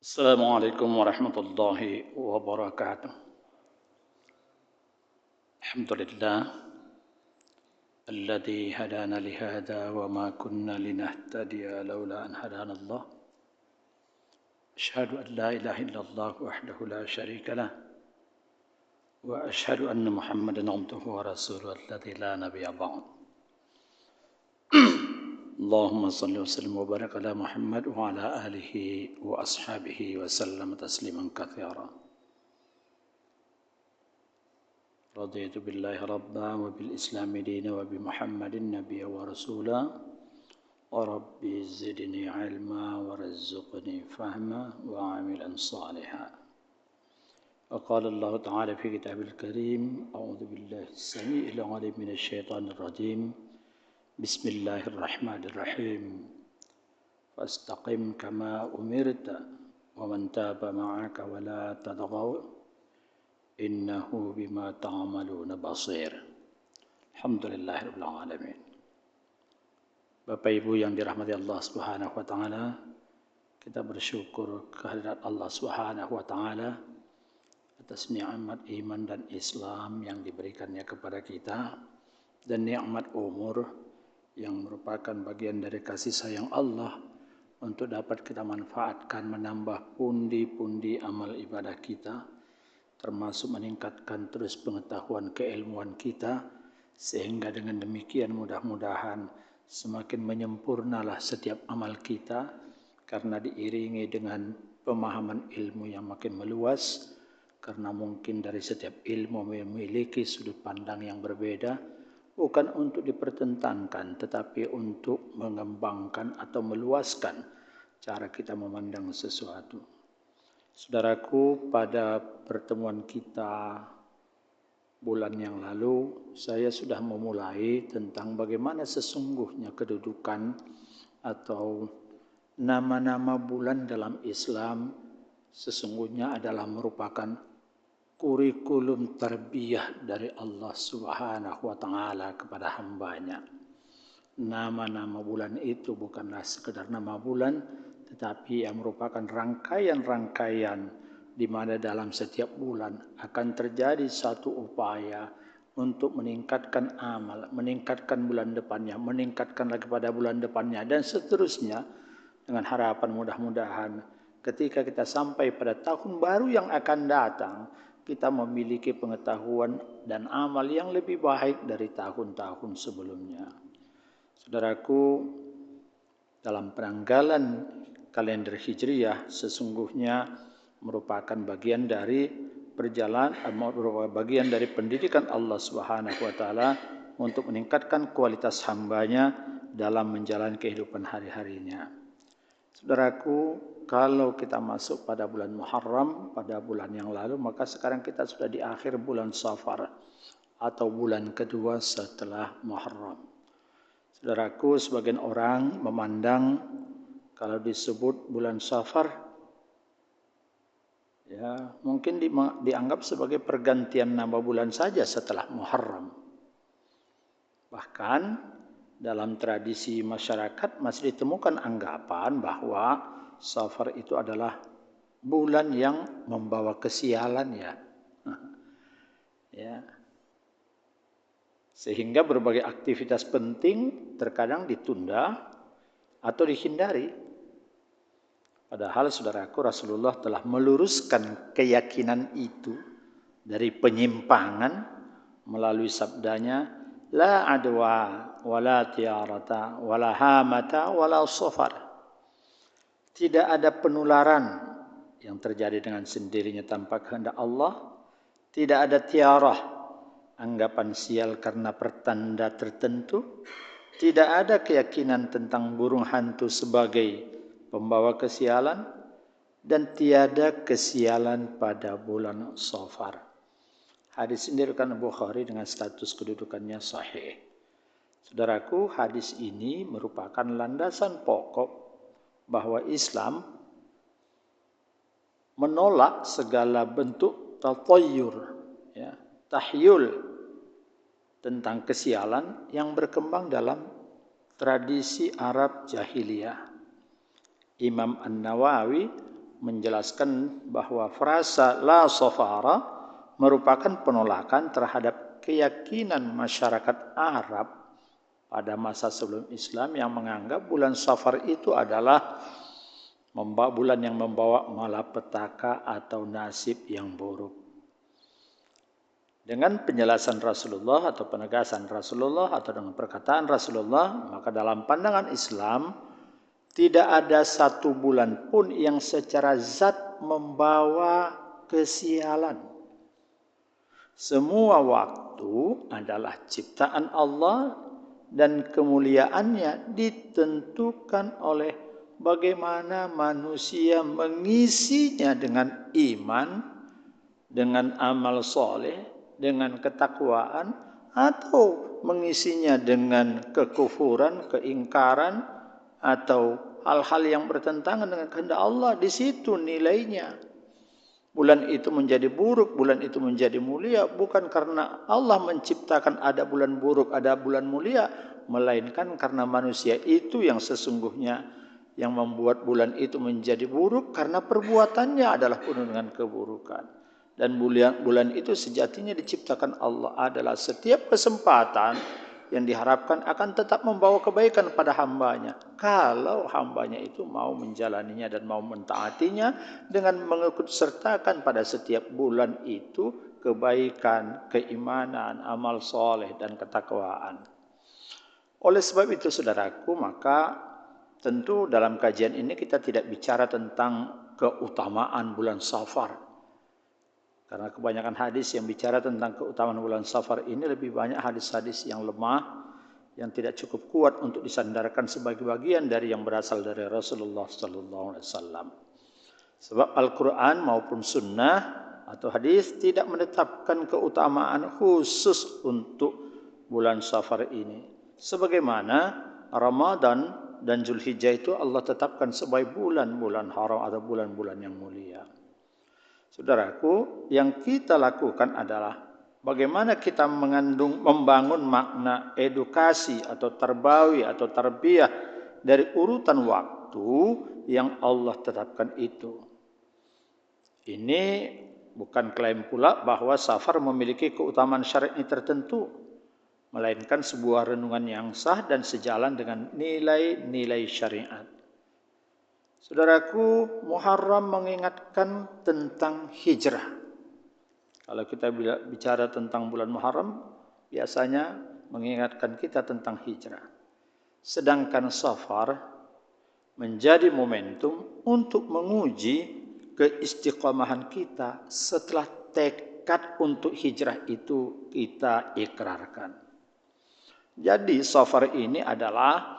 Assalamualaikum warahmatullahi wabarakatuh. Alhamdulillah alladzi hadana li hadza wa ma kunna linahtadiya laula an hadana Allah. Asyhadu an la ilaha illallah wahdahu la syarika lah wa asyhadu anna Muhammadan abduhu wa rasuluhu alladzi la nabiyya ba'd. Allahumma salli wa sallim wa barik ala Muhammad wa ala alihi wa ashabihi wa sallam tasliman katsira. رضيت بالله ربا وبالإسلام دينا وبمحمد نبيا ورسولا وربي زدني علما ورزقني فهما وعملا صالحا. وقال الله تعالى في كتابه الكريم: أعوذ بالله السميع العليم من الشيطان الرجيم. بسم الله الرحمن الرحيم. فاستقم كما أمرت ومن تاب معك ولا تطغوا innahu bima ta'maluna basir. Alhamdulillahirabbil alamin. Bapak Ibu yang dirahmati Allah Subhanahu wa taala, kita bersyukur kehadirat Allah Subhanahu wa taala atas nikmat iman dan Islam yang diberikannya kepada kita dan nikmat umur yang merupakan bagian dari kasih sayang Allah untuk dapat kita manfaatkan menambah pundi-pundi amal ibadah kita, termasuk meningkatkan terus pengetahuan keilmuan kita, sehingga dengan demikian mudah-mudahan semakin menyempurnalah setiap amal kita karena diiringi dengan pemahaman ilmu yang makin meluas, karena mungkin dari setiap ilmu memiliki sudut pandang yang berbeda, bukan untuk dipertentangkan tetapi untuk mengembangkan atau meluaskan cara kita memandang sesuatu. Saudaraku, pada pertemuan kita bulan yang lalu, saya sudah memulai tentang bagaimana sesungguhnya kedudukan atau nama-nama bulan dalam Islam sesungguhnya adalah merupakan kurikulum tarbiyah dari Allah Subhanahu wa taala kepada hambanya. Nama-nama bulan itu bukanlah sekedar nama bulan, tetapi yang merupakan rangkaian-rangkaian di mana dalam setiap bulan akan terjadi satu upaya untuk meningkatkan amal, meningkatkan bulan depannya, meningkatkan lagi pada bulan depannya, dan seterusnya, dengan harapan mudah-mudahan ketika kita sampai pada tahun baru yang akan datang, kita memiliki pengetahuan dan amal yang lebih baik dari tahun-tahun sebelumnya. Saudaraku, dalam penanggalan kalender Hijriyah sesungguhnya merupakan bagian dari bagian dari pendidikan Allah Subhanahu wa taala untuk meningkatkan kualitas hambanya dalam menjalani kehidupan hari-harinya. Saudaraku, kalau kita masuk pada bulan Muharram pada bulan yang lalu, maka sekarang kita sudah di akhir bulan Safar atau bulan kedua setelah Muharram. Saudaraku, sebagian orang memandang kalau disebut bulan Safar, ya mungkin dianggap sebagai pergantian nama bulan saja setelah Muharram. Bahkan dalam tradisi masyarakat masih ditemukan anggapan bahwa Safar itu adalah bulan yang membawa kesialan, ya. Sehingga berbagai aktivitas penting terkadang ditunda atau dihindari. Padahal saudaraku, Rasulullah telah meluruskan keyakinan itu dari penyimpangan melalui sabdanya, la adwa wala tiarata wala hamata wala safar. Tidak ada penularan yang terjadi dengan sendirinya tanpa kehendak Allah. Tidak ada tiarah, anggapan sial karena pertanda tertentu. Tidak ada keyakinan tentang burung hantu sebagai pembawa kesialan, dan tiada kesialan pada bulan Safar. Hadis ini diriwayatkan Bukhari dengan status kedudukannya sahih. Saudaraku, hadis ini merupakan landasan pokok bahwa Islam menolak segala bentuk tatayyur, tahyul tentang kesialan yang berkembang dalam tradisi Arab jahiliyah. Imam An-Nawawi menjelaskan bahwa frasa la safara merupakan penolakan terhadap keyakinan masyarakat Arab pada masa sebelum Islam yang menganggap bulan Safar itu adalah bulan yang membawa malapetaka atau nasib yang buruk. Dengan penjelasan Rasulullah atau penegasan Rasulullah atau dengan perkataan Rasulullah, maka dalam pandangan Islam tidak ada satu bulan pun yang secara zat membawa kesialan. Semua waktu adalah ciptaan Allah dan kemuliaannya ditentukan oleh bagaimana manusia mengisinya dengan iman, dengan amal soleh, dengan ketakwaan, atau mengisinya dengan kekufuran, keingkaran, atau hal-hal yang bertentangan dengan kehendak Allah. Di situ nilainya. Bulan itu menjadi buruk, bulan itu menjadi mulia, bukan karena Allah menciptakan ada bulan buruk, ada bulan mulia, melainkan karena manusia itu yang sesungguhnya yang membuat bulan itu menjadi buruk karena perbuatannya adalah penuh dengan keburukan. Dan bulan itu sejatinya diciptakan Allah adalah setiap kesempatan yang diharapkan akan tetap membawa kebaikan pada hambanya. Kalau hambanya itu mau menjalaninya dan mau mentaatinya dengan mengikutsertakan pada setiap bulan itu kebaikan, keimanan, amal soleh, dan ketakwaan. Oleh sebab itu saudaraku, maka tentu dalam kajian ini kita tidak bicara tentang keutamaan bulan Safar. Karena kebanyakan hadis yang bicara tentang keutamaan bulan Safar ini lebih banyak hadis-hadis yang lemah, yang tidak cukup kuat untuk disandarkan sebagai bagian dari yang berasal dari Rasulullah SAW. Sebab Al-Quran maupun Sunnah atau hadis tidak menetapkan keutamaan khusus untuk bulan Safar ini. Sebagaimana Ramadan dan Zulhijjah itu Allah tetapkan sebagai bulan-bulan haram atau bulan-bulan yang mulia. Saudaraku, yang kita lakukan adalah bagaimana kita membangun makna edukasi atau tarbawi atau tarbiyah dari urutan waktu yang Allah tetapkan itu. Ini bukan klaim pula bahwa Safar memiliki keutamaan syar'i tertentu, melainkan sebuah renungan yang sah dan sejalan dengan nilai-nilai syariat. Saudaraku, Muharram mengingatkan tentang hijrah. Kalau kita bicara tentang bulan Muharram, biasanya mengingatkan kita tentang hijrah. Sedangkan Safar menjadi momentum untuk menguji keistiqomahan kita setelah tekad untuk hijrah itu kita ikrarkan. Jadi Safar ini adalah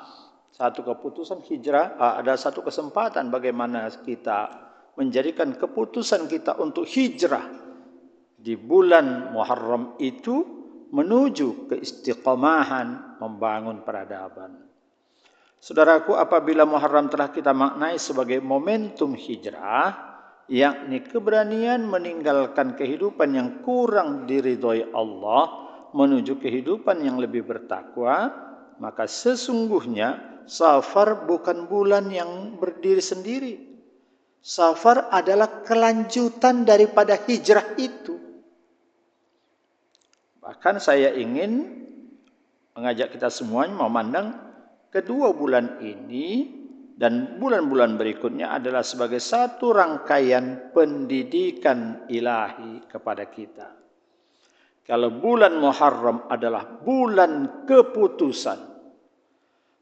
satu keputusan hijrah, ada satu kesempatan bagaimana kita menjadikan keputusan kita untuk hijrah di bulan Muharram itu menuju keistiqomahan membangun peradaban. Saudaraku, apabila Muharram telah kita maknai sebagai momentum hijrah, yakni keberanian meninggalkan kehidupan yang kurang diridhoi Allah menuju kehidupan yang lebih bertakwa, maka sesungguhnya Safar bukan bulan yang berdiri sendiri. Safar adalah kelanjutan daripada hijrah itu. Bahkan saya ingin mengajak kita semuanya memandang kedua bulan ini dan bulan-bulan berikutnya adalah sebagai satu rangkaian pendidikan ilahi kepada kita. Kalau bulan Muharram adalah bulan keputusan,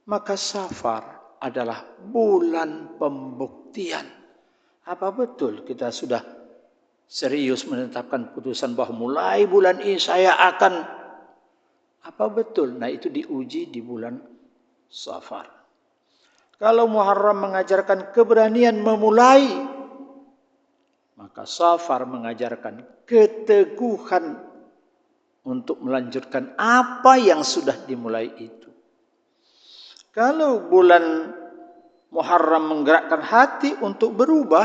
maka Safar adalah bulan pembuktian. Apa betul kita sudah serius menetapkan putusan bahwa mulai bulan ini saya akan, apa betul? Nah, itu diuji di bulan Safar. Kalau Muharram mengajarkan keberanian memulai, maka Safar mengajarkan keteguhan untuk melanjutkan apa yang sudah dimulai itu. Kalau bulan Muharram menggerakkan hati untuk berubah,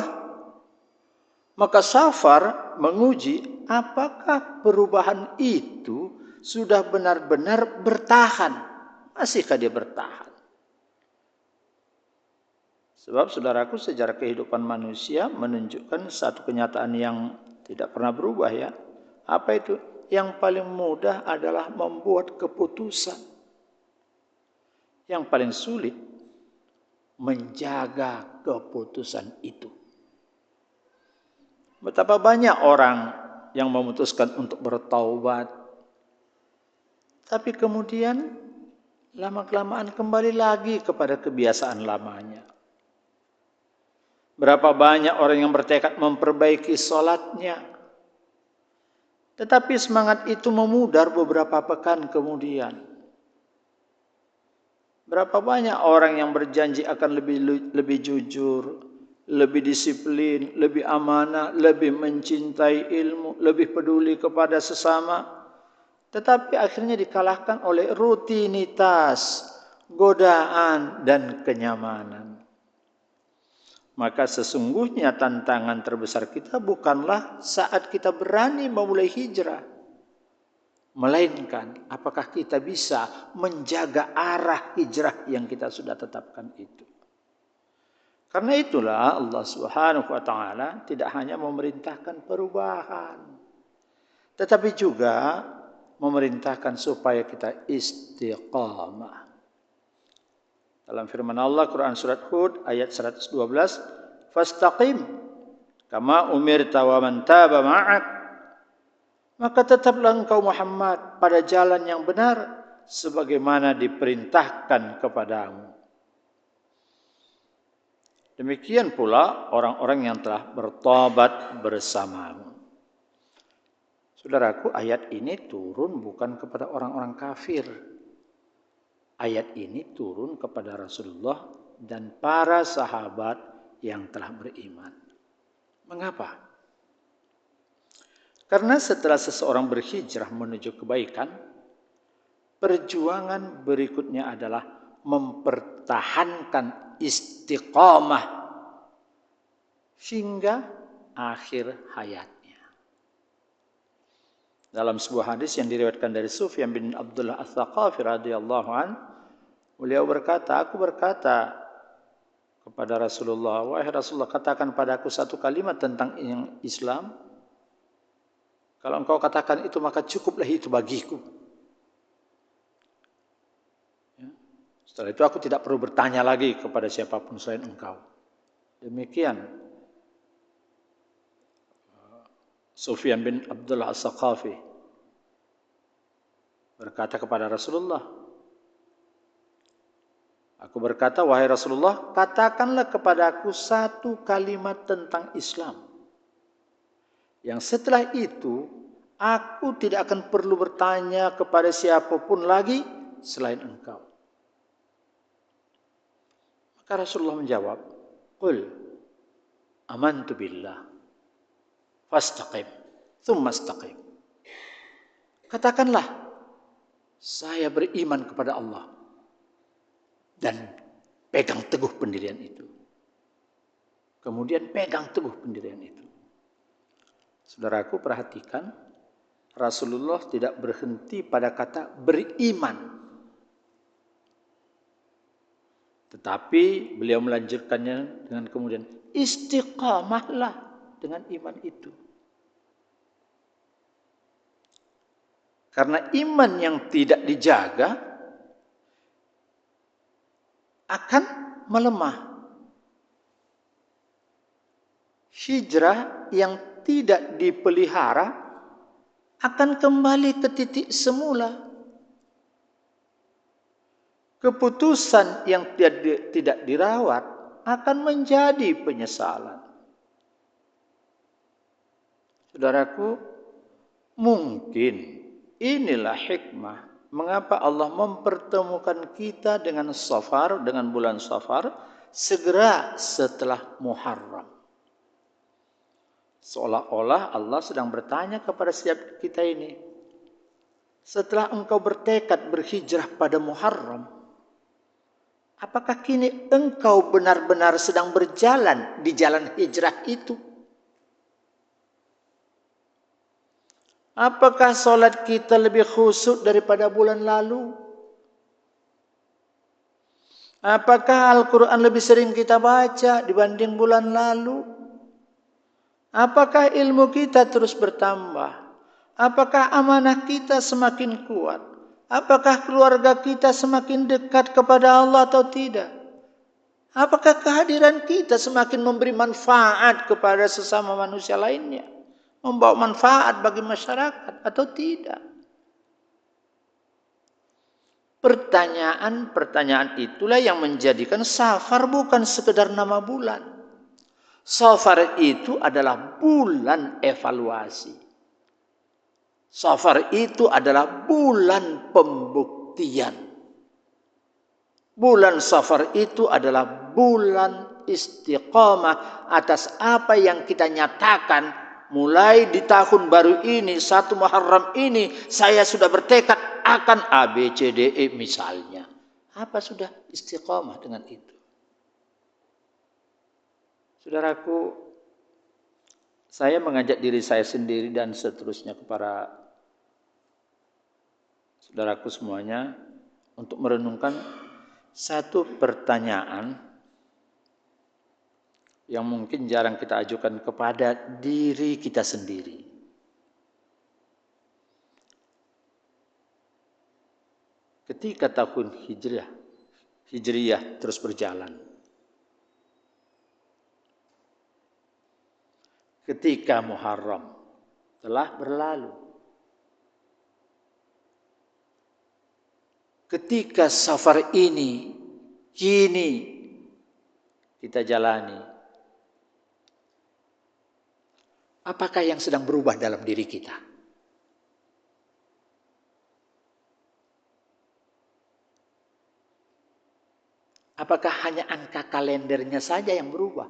maka Safar menguji apakah perubahan itu sudah benar-benar bertahan. Masihkah dia bertahan? Sebab saudaraku, sejarah kehidupan manusia menunjukkan satu kenyataan yang tidak pernah berubah ya. Apa itu? Yang paling mudah adalah membuat keputusan. Yang paling sulit menjaga keputusan itu. Betapa banyak orang yang memutuskan untuk bertaubat, tapi kemudian lama-kelamaan kembali lagi kepada kebiasaan lamanya. Berapa banyak orang yang bertekad memperbaiki sholatnya, tetapi semangat itu memudar beberapa pekan kemudian. Berapa banyak orang yang berjanji akan lebih jujur, lebih disiplin, lebih amanah, lebih mencintai ilmu, lebih peduli kepada sesama, tetapi akhirnya dikalahkan oleh rutinitas, godaan, dan kenyamanan. Maka sesungguhnya tantangan terbesar kita bukanlah saat kita berani memulai hijrah, melainkan apakah kita bisa menjaga arah hijrah yang kita sudah tetapkan itu. Karena itulah Allah Subhanahu wa taala tidak hanya memerintahkan perubahan, tetapi juga memerintahkan supaya kita istiqamah. Dalam firman Allah Quran surat Hud ayat 112, "Fastaqim kama umirta wa man taba ma'ak." Maka tetaplah engkau Muhammad pada jalan yang benar sebagaimana diperintahkan kepadamu. Demikian pula orang-orang yang telah bertobat bersamamu. Saudaraku, ayat ini turun bukan kepada orang-orang kafir. Ayat ini turun kepada Rasulullah dan para sahabat yang telah beriman. Mengapa? Karena setelah seseorang berhijrah menuju kebaikan, perjuangan berikutnya adalah mempertahankan istiqamah hingga akhir hayatnya. Dalam sebuah hadis yang diriwayatkan dari Sufyan bin Abdullah Ats-Tsaqafi radhiyallahu an, beliau berkata, aku berkata kepada Rasulullah, wahai Rasulullah, katakan padaku satu kalimat tentang Islam. Kalau engkau katakan itu, maka cukuplah itu bagiku. Ya. Setelah itu aku tidak perlu bertanya lagi kepada siapapun selain engkau. Demikian Sufyan bin Abdullah Ats-Tsaqafi berkata kepada Rasulullah, aku berkata, wahai Rasulullah, katakanlah kepadaku satu kalimat tentang Islam, yang setelah itu aku tidak akan perlu bertanya kepada siapapun lagi selain engkau. Maka Rasulullah menjawab, qul amantu billah fastaqim tsumma istaqim. Katakanlah, saya beriman kepada Allah dan pegang teguh pendirian itu. Kemudian pegang teguh pendirian itu. Saudaraku, perhatikan, Rasulullah tidak berhenti pada kata beriman, tetapi beliau melanjutkannya dengan kemudian istiqamahlah dengan iman itu. Karena iman yang tidak dijaga akan melemah. Hijrah yang tidak dipelihara akan kembali ke titik semula. Keputusan yang tidak dirawat akan menjadi penyesalan. Saudaraku, mungkin inilah hikmah mengapa Allah mempertemukan kita dengan Safar, dengan bulan Safar, segera setelah Muharram. Seolah-olah Allah sedang bertanya kepada setiap kita ini, setelah engkau bertekad berhijrah pada Muharram, apakah kini engkau benar-benar sedang berjalan di jalan hijrah itu? Apakah sholat kita lebih khusyuk daripada bulan lalu? Apakah Al-Quran lebih sering kita baca dibanding bulan lalu? Apakah ilmu kita terus bertambah? Apakah amanah kita semakin kuat? Apakah keluarga kita semakin dekat kepada Allah atau tidak? Apakah kehadiran kita semakin memberi manfaat kepada sesama manusia lainnya? Membawa manfaat bagi masyarakat atau tidak? Pertanyaan-pertanyaan itulah yang menjadikan Safar bukan sekedar nama bulan. Safar itu adalah bulan evaluasi. Safar itu adalah bulan pembuktian. Bulan Safar itu adalah bulan istiqamah atas apa yang kita nyatakan mulai di tahun baru ini, 1 Muharram ini, saya sudah bertekad akan A, B, C, D, E misalnya. Apa sudah istiqamah dengan itu? Saudaraku, saya mengajak diri saya sendiri dan seterusnya kepada saudaraku semuanya untuk merenungkan satu pertanyaan yang mungkin jarang kita ajukan kepada diri kita sendiri. Ketika tahun Hijriyah terus berjalan. Ketika Muharram telah berlalu. Ketika Safar ini kini kita jalani. Apakah yang sedang berubah dalam diri kita? Apakah hanya angka kalendernya saja yang berubah?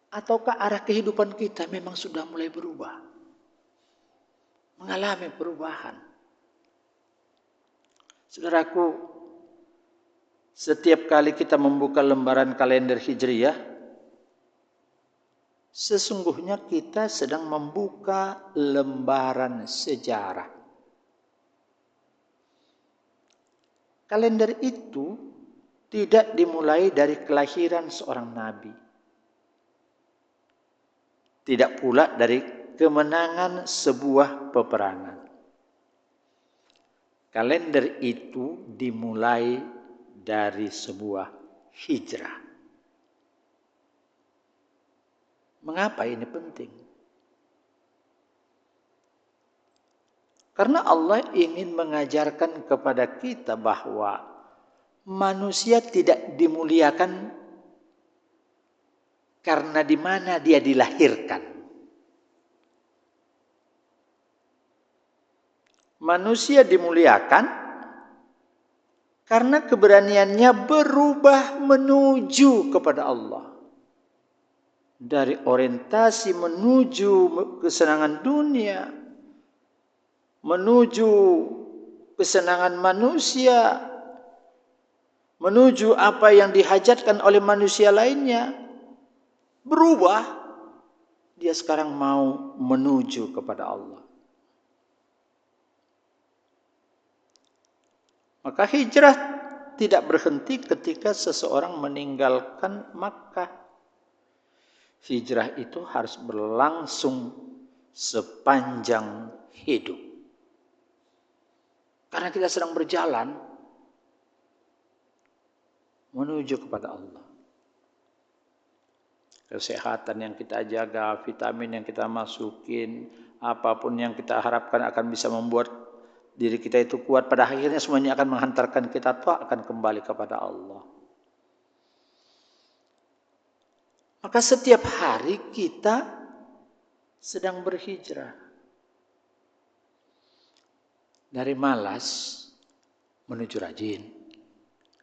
Ataukah arah kehidupan kita memang sudah mulai berubah? Mengalami perubahan. Saudaraku, setiap kali kita membuka lembaran kalender Hijriyah, sesungguhnya kita sedang membuka lembaran sejarah. Kalender itu tidak dimulai dari kelahiran seorang nabi. Tidak pula dari kemenangan sebuah peperangan. Kalender itu dimulai dari sebuah hijrah. Mengapa ini penting? Karena Allah ingin mengajarkan kepada kita bahwa manusia tidak dimuliakan karena di mana dia dilahirkan. Manusia dimuliakan karena keberaniannya berubah menuju kepada Allah. Dari orientasi menuju kesenangan dunia, menuju kesenangan manusia, menuju apa yang dihajatkan oleh manusia lainnya, berubah. Dia sekarang mau menuju kepada Allah. Maka hijrah tidak berhenti ketika seseorang meninggalkan Makkah. Hijrah itu harus berlangsung sepanjang hidup. Karena kita sedang berjalan menuju kepada Allah. Kesehatan yang kita jaga, vitamin yang kita masukin, apapun yang kita harapkan akan bisa membuat diri kita itu kuat, pada akhirnya semuanya akan menghantarkan kita akan kembali kepada Allah. Maka setiap hari kita sedang berhijrah. Dari malas menuju rajin.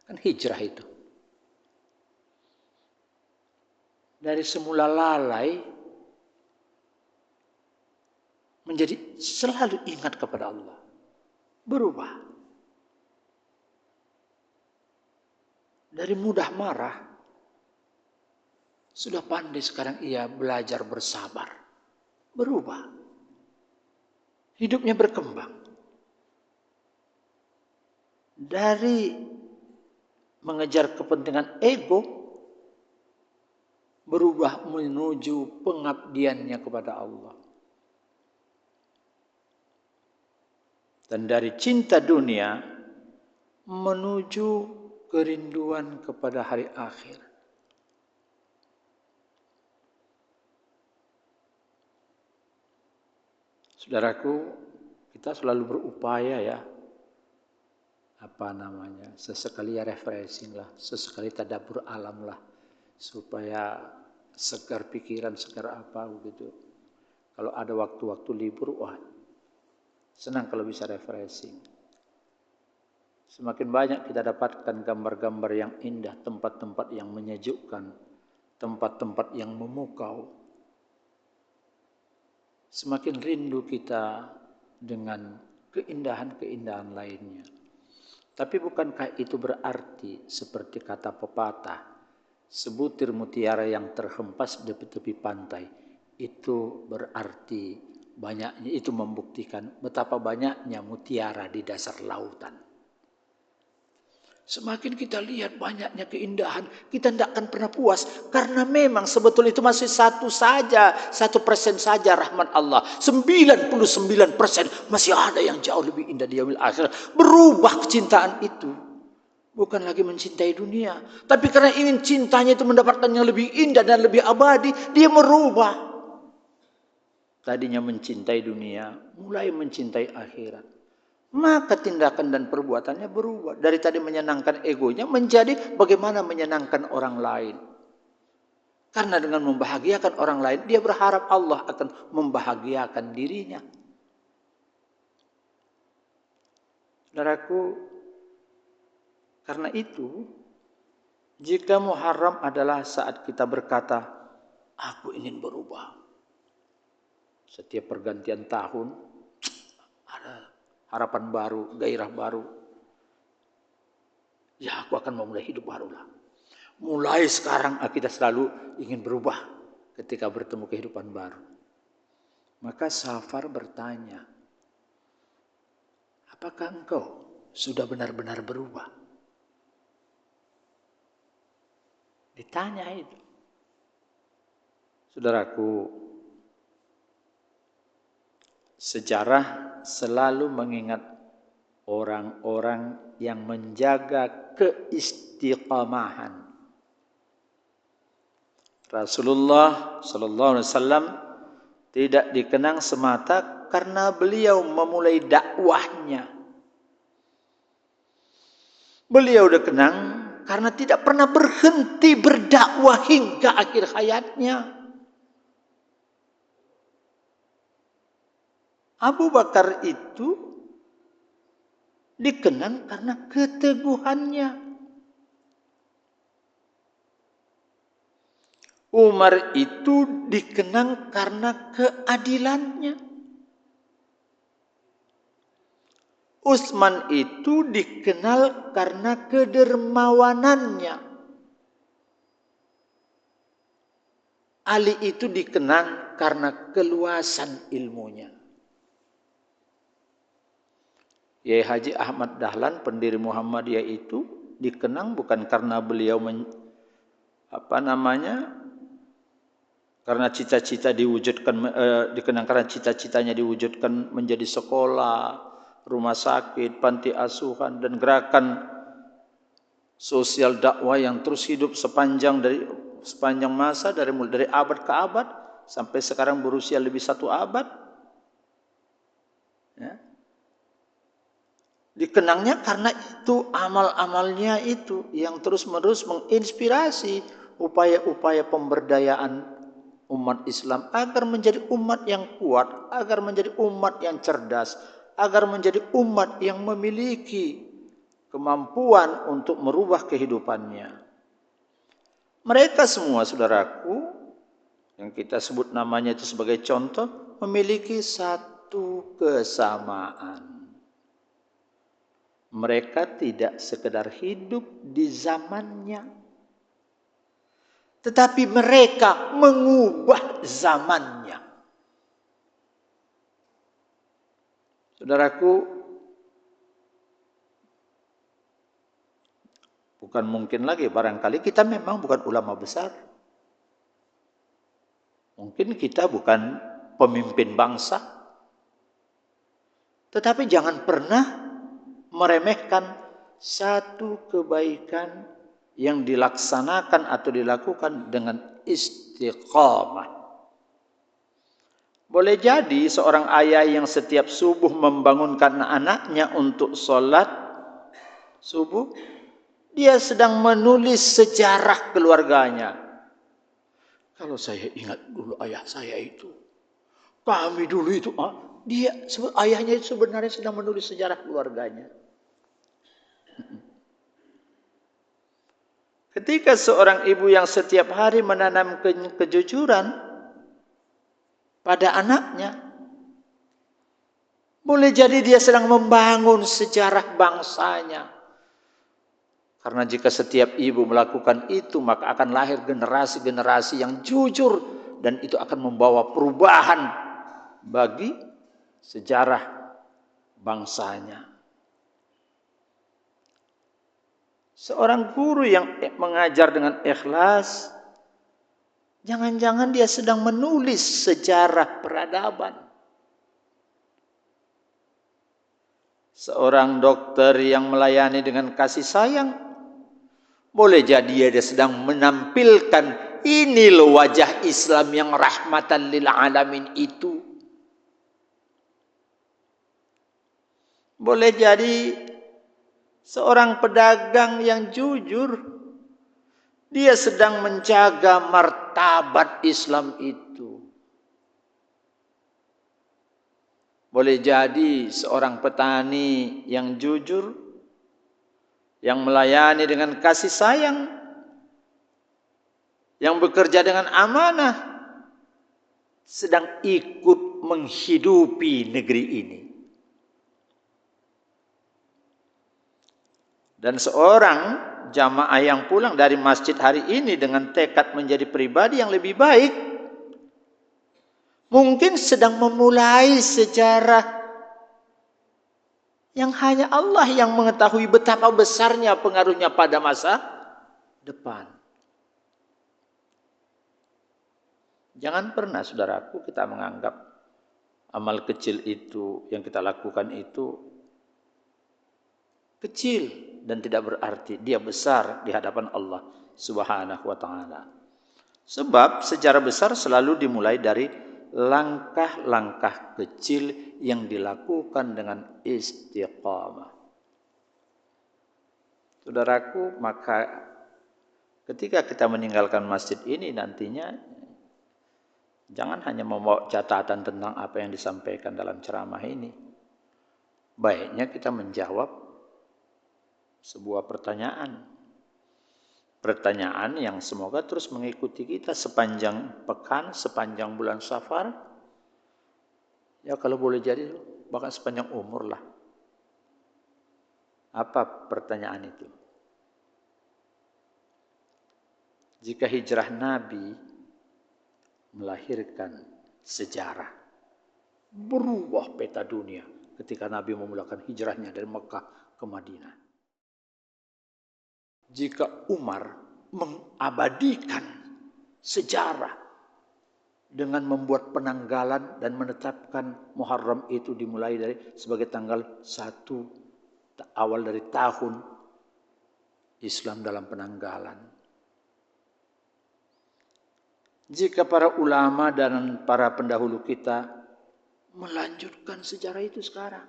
Kan hijrah itu. Dari semula lalai menjadi selalu ingat kepada Allah. Berubah. Dari mudah marah, sudah pandai sekarang ia belajar bersabar. Berubah. Hidupnya berkembang. dari mengejar kepentingan ego berubah menuju pengabdiannya kepada Allah. Dan dari cinta dunia menuju kerinduan kepada hari akhir. Saudaraku, kita selalu berupaya ya, sesekali ya refreshing lah, sesekali tadabbur alam lah, supaya segar pikiran, segar apa begitu. Kalau ada waktu-waktu libur, wah senang kalau bisa refreshing. Semakin banyak kita dapatkan gambar-gambar yang indah, tempat-tempat yang menyejukkan, tempat-tempat yang memukau, semakin rindu kita dengan keindahan-keindahan lainnya. Tapi bukankah itu berarti seperti kata pepatah, sebutir mutiara yang terhempas di tepi pantai, itu berarti banyaknya, itu membuktikan betapa banyaknya mutiara di dasar lautan. Semakin kita lihat banyaknya keindahan, kita tidak akan pernah puas. Karena memang sebetulnya itu masih 1% saja rahmat Allah. 99% masih ada yang jauh lebih indah di yaumil akhir. Berubah kecintaan itu. Bukan lagi mencintai dunia. Tapi karena ingin cintanya itu mendapatkan yang lebih indah dan lebih abadi, dia merubah. Tadinya mencintai dunia, mulai mencintai akhirat. Maka tindakan dan perbuatannya berubah. Dari tadi menyenangkan egonya menjadi bagaimana menyenangkan orang lain. Karena dengan membahagiakan orang lain, dia berharap Allah akan membahagiakan dirinya. Saudaraku, karena itu, jika Muharram adalah saat kita berkata, aku ingin berubah. Setiap pergantian tahun, ada harapan baru, gairah baru. Ya, aku akan memulai hidup barulah. Mulai sekarang kita selalu ingin berubah ketika bertemu kehidupan baru. Maka Safar bertanya, apakah engkau sudah benar-benar berubah? Ditanya itu. Saudaraku, sejarah selalu mengingat orang-orang yang menjaga keistiqamahan. Rasulullah sallallahu alaihi wasallam tidak dikenang semata karena beliau memulai dakwahnya. Beliau dikenang karena tidak pernah berhenti berdakwah hingga akhir hayatnya. Abu Bakar itu dikenang karena keteguhannya. Umar itu dikenang karena keadilannya. Utsman itu dikenal karena kedermawanannya. Ali itu dikenang karena keluasan ilmunya. Yai Haji Ahmad Dahlan, pendiri Muhammadiyah itu dikenang bukan karena beliau karena cita-cita diwujudkan, dikenang karena cita-citanya diwujudkan menjadi sekolah, rumah sakit, panti asuhan, dan gerakan sosial dakwah yang terus hidup sepanjang masa, dari abad ke abad sampai sekarang berusia lebih 1 abad. Ya. Dikenangnya karena itu amal-amalnya itu yang terus-menerus menginspirasi upaya-upaya pemberdayaan umat Islam agar menjadi umat yang kuat, agar menjadi umat yang cerdas, agar menjadi umat yang memiliki kemampuan untuk merubah kehidupannya. Mereka semua, saudaraku, yang kita sebut namanya itu sebagai contoh, memiliki satu kesamaan. Mereka tidak sekedar hidup di zamannya, tetapi mereka mengubah zamannya. Saudaraku, Bukan mungkin lagi, barangkali kita memang bukan ulama besar. Mungkin kita bukan pemimpin bangsa. Tetapi jangan pernah meremehkan satu kebaikan yang dilaksanakan atau dilakukan dengan istiqamah. Boleh jadi seorang ayah yang setiap subuh membangunkan anaknya untuk sholat subuh, dia sedang menulis sejarah keluarganya. Kalau saya ingat dulu ayah saya itu, kami dulu itu, ayahnya itu sebenarnya sedang menulis sejarah keluarganya. Ketika seorang ibu yang setiap hari menanam kejujuran pada anaknya, boleh jadi dia sedang membangun sejarah bangsanya. Karena jika setiap ibu melakukan itu, maka akan lahir generasi-generasi yang jujur, dan itu akan membawa perubahan bagi sejarah bangsanya. Seorang guru yang mengajar dengan ikhlas, jangan-jangan dia sedang menulis sejarah peradaban. Seorang dokter yang melayani dengan kasih sayang, boleh jadi dia sedang menampilkan ini loh wajah Islam yang rahmatan lil alamin itu. Boleh jadi seorang pedagang yang jujur, dia sedang menjaga martabat Islam itu. Boleh jadi seorang petani yang jujur, yang melayani dengan kasih sayang, yang bekerja dengan amanah, sedang ikut menghidupi negeri ini. Dan seorang jamaah yang pulang dari masjid hari ini dengan tekad menjadi pribadi yang lebih baik, mungkin sedang memulai sejarah yang hanya Allah yang mengetahui betapa besarnya pengaruhnya pada masa depan. Jangan pernah saudaraku kita menganggap amal kecil itu yang kita lakukan itu kecil dan tidak berarti, dia besar di hadapan Allah Subhanahu wa taala. Sebab sejarah besar selalu dimulai dari langkah-langkah kecil yang dilakukan dengan istiqamah. Saudaraku, maka ketika kita meninggalkan masjid ini nantinya, jangan hanya membawa catatan tentang apa yang disampaikan dalam ceramah ini. Baiknya kita menjawab sebuah pertanyaan. Pertanyaan yang semoga terus mengikuti kita sepanjang pekan, sepanjang bulan Safar. Ya kalau boleh jadi bahkan sepanjang umur lah. Apa pertanyaan itu? Jika hijrah Nabi melahirkan sejarah, berubah peta dunia ketika Nabi memulakan hijrahnya dari Mekah ke Madinah. Jika Umar mengabadikan sejarah dengan membuat penanggalan dan menetapkan Muharram itu dimulai dari sebagai tanggal 1 awal dari tahun Islam dalam penanggalan. Jika para ulama dan para pendahulu kita melanjutkan sejarah itu sekarang,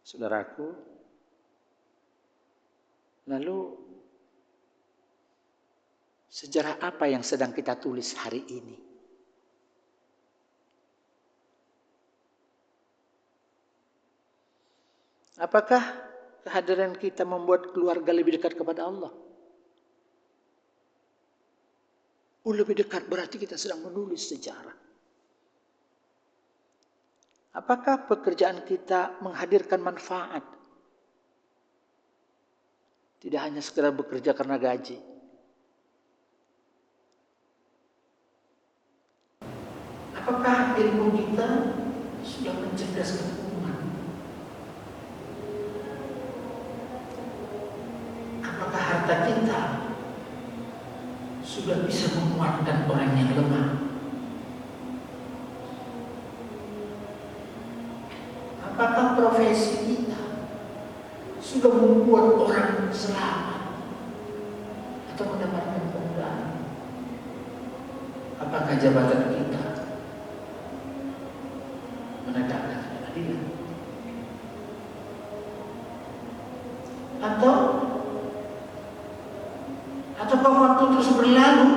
saudaraku, lalu sejarah apa yang sedang kita tulis hari ini? Apakah kehadiran kita membuat keluarga lebih dekat kepada Allah? Lebih dekat berarti kita sedang menulis sejarah. Apakah pekerjaan kita menghadirkan manfaat? Tidak hanya sekedar bekerja karena gaji. Apakah ilmu kita sudah mencerdaskan umat? kata-kata kita sudah bisa menguatkan orang yang lemah? Apakah profesi kita sudah membuat orang selamat atau mendapatkan kemudahan? Apakah jabatan kita menegakkan keadilan? Ataukah waktu terus berlalu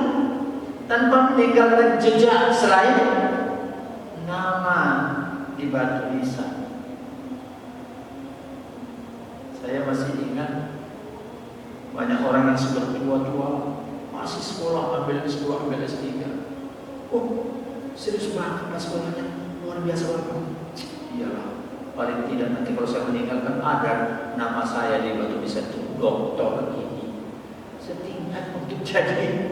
tanpa meninggalkan jejak selain nama di batu nisan? Saya masih ingat banyak orang yang sudah tua-tua masih sekolah, ambil S2, ambil S3. Oh, serius banget pas sekolahnya, luar biasa banget. Iyalah, paling tidak nanti kalau saya meninggalkan ada nama saya di batu nisan itu, doktor ini. Setingkat untuk jadi,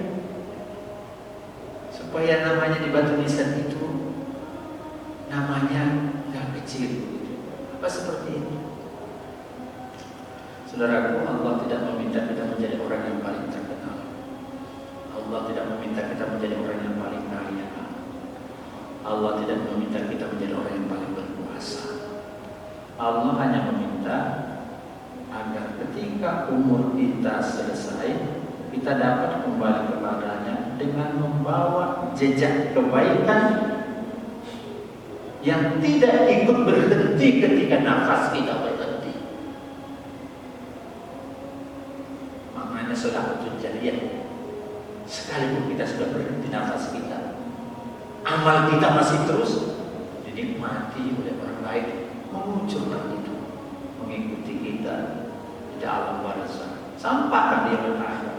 supaya namanya di batu nisan itu namanya nggak kecil. Apa seperti ini? Saudaraku, Allah tidak meminta kita menjadi orang yang paling terkenal. Allah tidak meminta kita menjadi orang yang paling kaya. Allah tidak meminta kita menjadi orang yang paling berkuasa. Allah hanya meminta agar ketika umur kita selesai, kita dapat kembali kepadanya dengan membawa jejak kebaikan yang tidak ikut berhenti ketika nafas kita berhenti. Maknanya sedekatun jariyah. Sekalipun kita sudah berhenti nafas kita, amal kita masih terus dinikmati oleh orang lain, memunculkan itu, mengikuti kita di alam barzakh sampai dia berakhir.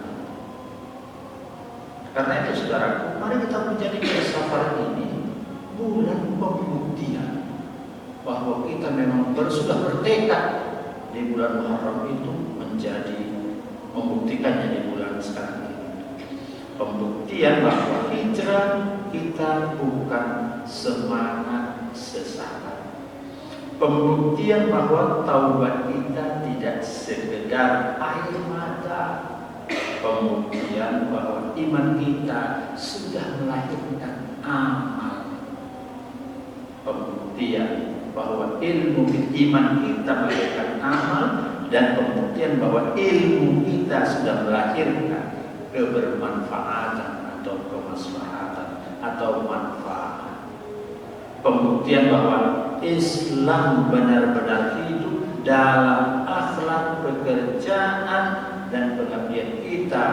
Karena itu saudaraku, mari kita menjadikan safar ini bulan pembuktian bahwa kita memang sudah bertekad di bulan Muharram itu menjadi membuktikannya di bulan sekarang ini. Pembuktian bahwa hijrah kita bukan semangat sesaat. Pembuktian bahwa taubat kita tidak sekedar air mata. Pembuktian bahwa iman kita sudah melahirkan amal. Pembuktian bahwa ilmu iman kita melahirkan amal, dan pembuktian bahwa ilmu kita sudah melahirkan kebermanfaatan atau kemaslahatan atau manfaat. Pembuktian bahwa Islam benar-benar hidup dalam akhlak, pekerjaan, dan pengabdian kita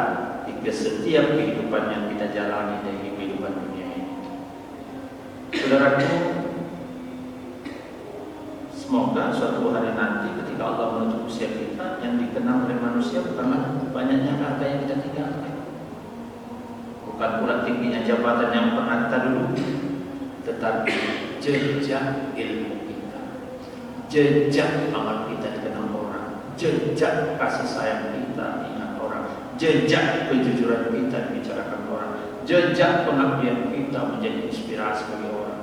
di setiap kehidupan yang kita jalani dari kehidupan dunia ini. Saudaraku, semoga suatu hari nanti ketika Allah menutup usia kita, yang dikenal oleh manusia bukanlah banyaknya harta yang kita tinggalkan, bukan pula tingginya jabatan yang pernah kita duduki, tetapi jejak ilmu kita, jejak amal kita dikenal orang, jejak kasih sayang kita diingat orang, jejak kejujuran kita dibicarakan orang, jejak pengabdian kita menjadi inspirasi bagi orang,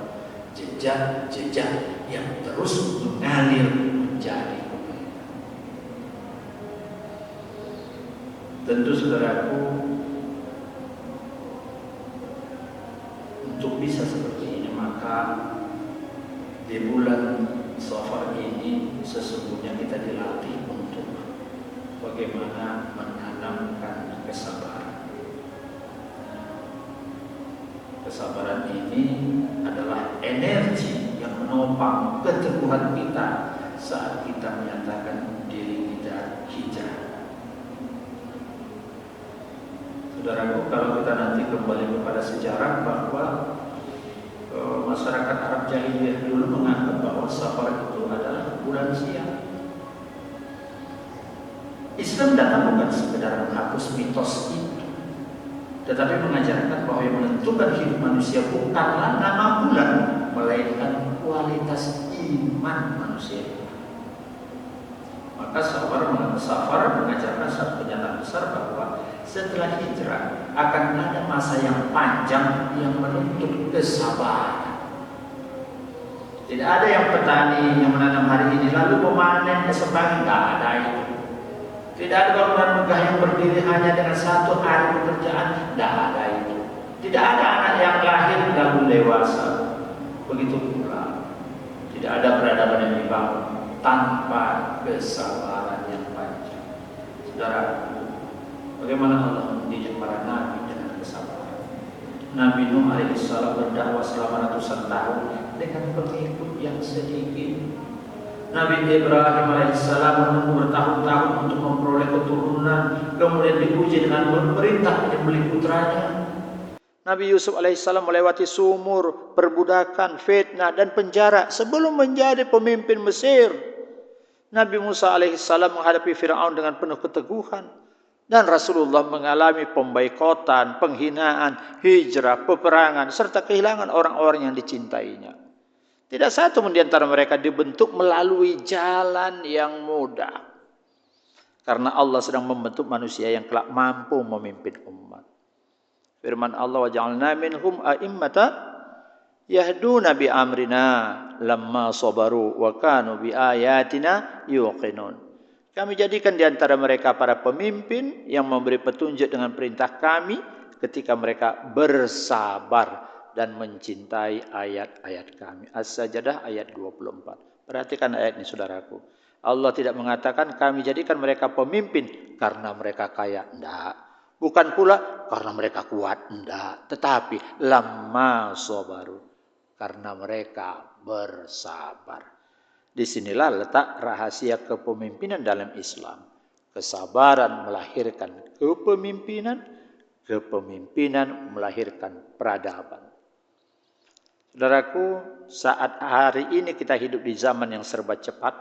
jejak yang terus mengalir menjadi kebaikan. Tentu saudaraku, untuk bisa seperti ini maka di bulan Safar ini sesungguhnya kita dilatih untuk bagaimana menanamkan kesabaran. Kesabaran ini adalah energi yang menopang keteguhan kita saat kita menyatakan diri kita hijrah. Saudaraku, kalau kita nanti kembali kepada sejarah bahwa masyarakat Arab Jahiliyah dulu menganggap bahwa Safar itu adalah bulan siang. Islam datang bukan sekedar menghapus mitos itu, tetapi mengajarkan bahwa yang menentukan hidup manusia bukanlah nama bulan, melainkan kualitas iman manusia. Maka Safar mengajarkan satu kenyataan besar bahwa setelah hijrah akan ada masa yang panjang yang menuntut kesabaran. Tidak ada yang petani yang menanam hari ini lalu memanen esok pagi, tidak ada itu. Tidak ada bangunan megah yang berdiri hanya dengan satu hari pekerjaan. Tidak ada itu. Tidak ada anak yang lahir lalu dewasa. Begitu pula tidak ada peradaban yang dibangun tanpa kesabaran yang panjang. Saudara, bagaimana Allah mendidik para nabi dengan kesabaran? Nabi Nuh alaihissalam berdakwah selama ratusan tahun dengan pengikut yang sedikit. Nabi Ibrahim alaihissalam menunggu bertahun-tahun untuk memperoleh keturunan, kemudian diuji dengan perintah menyembelih putranya. Nabi Yusuf alaihissalam melewati sumur, perbudakan, fitnah dan penjara sebelum menjadi pemimpin Mesir. Nabi Musa alaihissalam menghadapi Fir'aun dengan penuh keteguhan. Dan Rasulullah mengalami pemboikotan, penghinaan, hijrah, peperangan, serta kehilangan orang-orang yang dicintainya. Tidak satu di antara mereka dibentuk melalui jalan yang mudah. Karena Allah sedang membentuk manusia yang kelak mampu memimpin umat. Firman Allah, waja'alna minhum a'immata yahduna bi amrina lamma sabaru wa kanu bi ayatina yuqinun. Kami jadikan di antara mereka para pemimpin yang memberi petunjuk dengan perintah kami ketika mereka bersabar dan mencintai ayat-ayat kami. As-Sajdah ayat 24. Perhatikan ayat ini saudaraku. Allah tidak mengatakan kami jadikan mereka pemimpin karena mereka kaya. Tidak. Bukan pula karena mereka kuat, enggak. Tetapi lamma sabaru, karena mereka bersabar. Disinilah letak rahasia kepemimpinan dalam Islam. Kesabaran melahirkan kepemimpinan, kepemimpinan melahirkan peradaban. Saudaraku, saat hari ini kita hidup di zaman yang serba cepat,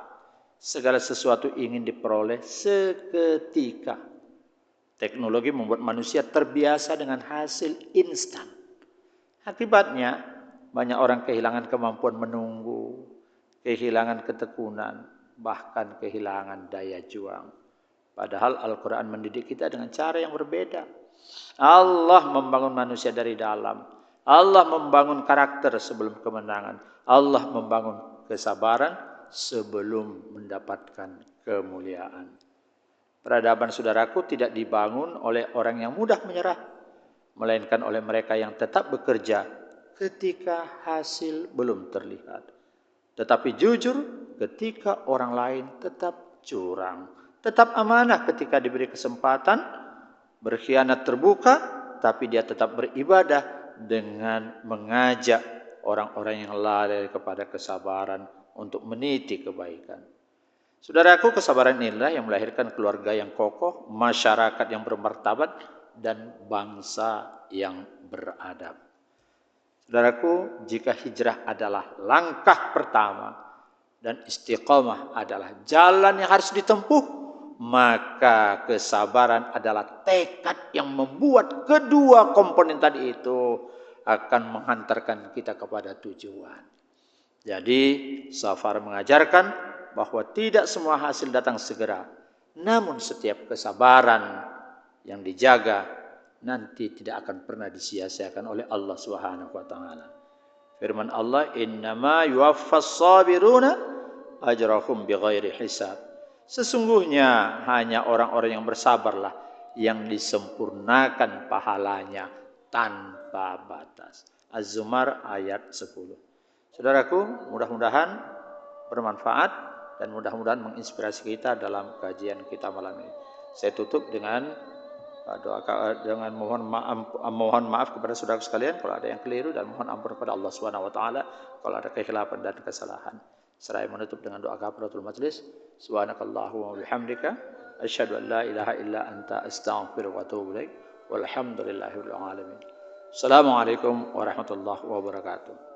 segala sesuatu ingin diperoleh seketika. Teknologi membuat manusia terbiasa dengan hasil instan. Akibatnya, banyak orang kehilangan kemampuan menunggu, kehilangan ketekunan, bahkan kehilangan daya juang. Padahal Al-Quran mendidik kita dengan cara yang berbeda. Allah membangun manusia dari dalam. Allah membangun karakter sebelum kemenangan. Allah membangun kesabaran sebelum mendapatkan kemuliaan. Peradaban saudaraku tidak dibangun oleh orang yang mudah menyerah, melainkan oleh mereka yang tetap bekerja ketika hasil belum terlihat. Tetapi jujur ketika orang lain tetap curang, tetap amanah ketika diberi kesempatan, berkhianat terbuka, tapi dia tetap beribadah dengan mengajak orang-orang yang lalai kepada kesabaran untuk meniti kebaikan. Saudaraku, kesabaran inilah yang melahirkan keluarga yang kokoh, masyarakat yang bermartabat, dan bangsa yang beradab. Saudaraku, jika hijrah adalah langkah pertama dan istiqamah adalah jalan yang harus ditempuh, maka kesabaran adalah tekad yang membuat kedua komponen tadi itu akan menghantarkan kita kepada tujuan. Jadi, Safar mengajarkan bahwa tidak semua hasil datang segera, namun setiap kesabaran yang dijaga nanti tidak akan pernah disia-siakan oleh Allah Subhanahu wa taala. Firman Allah, "Innama yuwaffas sabiruna ajrahum bighairi hisab." Sesungguhnya hanya orang-orang yang bersabarlah yang disempurnakan pahalanya tanpa batas. Az-Zumar ayat 10. Saudaraku, mudah-mudahan bermanfaat dan mudah-mudahan menginspirasi kita dalam kajian kita malam ini. Saya tutup dengan doa dengan mohon maaf kepada saudara sekalian kalau ada yang keliru dan mohon ampun kepada Allah Subhanahu wa taala kalau ada kekhilafan dan kesalahan. Seraya menutup dengan doa kafaratul majlis. Subhanakallahumma wa bihamdika asyhadu an la ilaha illa anta astaghfiruka wa atubu ilaik. Walhamdulillahirabbil alamin. Assalamualaikum warahmatullahi wabarakatuh.